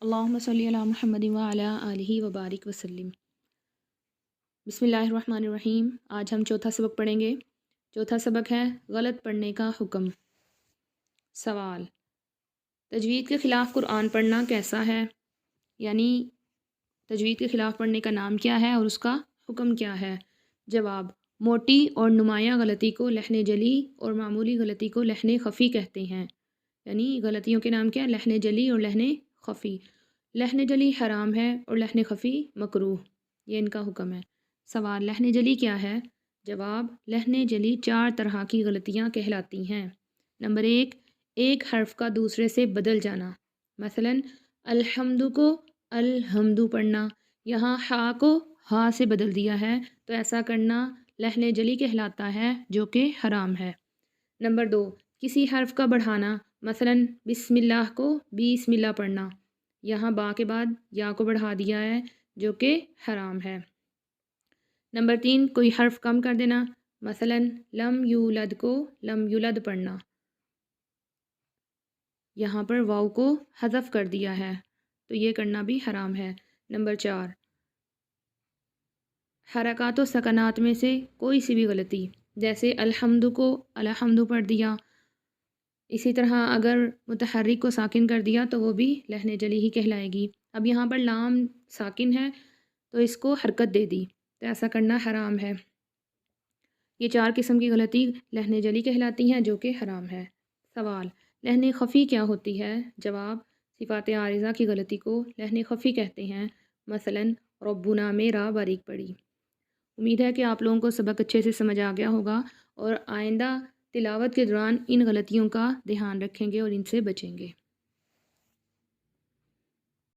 अल्लाहुम्मा सल्ली अला मुहम्मदिन व अला आलिहि व बारिक वसल्लम। बिस्मिल्लाहिर्रहमानिर्रहीम। आज हम चौथा सबक पढ़ेंगे। चौथा सबक है गलत पढ़ने का हुक्म। सवाल, तजवीद के ख़िलाफ़ कुरान पढ़ना कैसा है? यानी तजवीद के ख़िलाफ़ पढ़ने का नाम क्या है और उसका हुक्म क्या है? जवाब, मोटी और नुमायाँ गलती को लहने जली और मामूली गलती को लहने ख़फ़ी कहते हैं। यानी गलतियों के नाम क्या है? लहने जली और लहने ख़फ़ी। लहने जली हराम है और लहने ख़फ़ी मकरूह, ये इनका हुक्म है। सवाल, लहने जली क्या है? जवाब, लहने जली 4 तरह की गलतियाँ कहलाती हैं। नंबर 1, एक हर्फ का दूसरे से बदल जाना। मसलन अल्हम्दु को अलहम्दु पढ़ना, यहाँ हा को हा से बदल दिया है, तो ऐसा करना लहने जली कहलाता है, जो कि हराम है। नंबर 2, किसी हर्फ का बढ़ाना। मसलन बिस्मिल्लाह को बिस्मिल्लाह पढ़ना, यहाँ बा के बाद या को बढ़ा दिया है, जो कि हराम है। नंबर 3, कोई हर्फ कम कर देना। मसलन लम यूलद को लम युलद पढ़ना, यहाँ पर वाव को हज़फ कर दिया है, तो ये करना भी हराम है। नंबर 4, हरकात व सकनात में से कोई सी भी गलती, जैसे अल्हम्दु को अलहम्दु पढ़ दिया। इसी तरह अगर मुतहर्रिक को साकिन कर दिया तो वो भी लहने जली ही कहलाएगी। अब यहाँ पर लाम साकिन है तो इसको हरकत दे दी, तो ऐसा करना हराम है। ये 4 किस्म की गलती लहने जली कहलाती हैं, जो कि हराम है। सवाल, लहने ख़फ़ी क्या होती है? जवाब, सिफ़ात आरिज़ा की गलती को लहने ख़फ़ी कहते हैं। मसलन रब्बुना में रा बारीक पड़ी। उम्मीद है कि आप लोगों को सबक अच्छे से समझ आ गया होगा और आइंदा तिलावत के दौरान इन गलतियों का ध्यान रखेंगे और इनसे बचेंगे।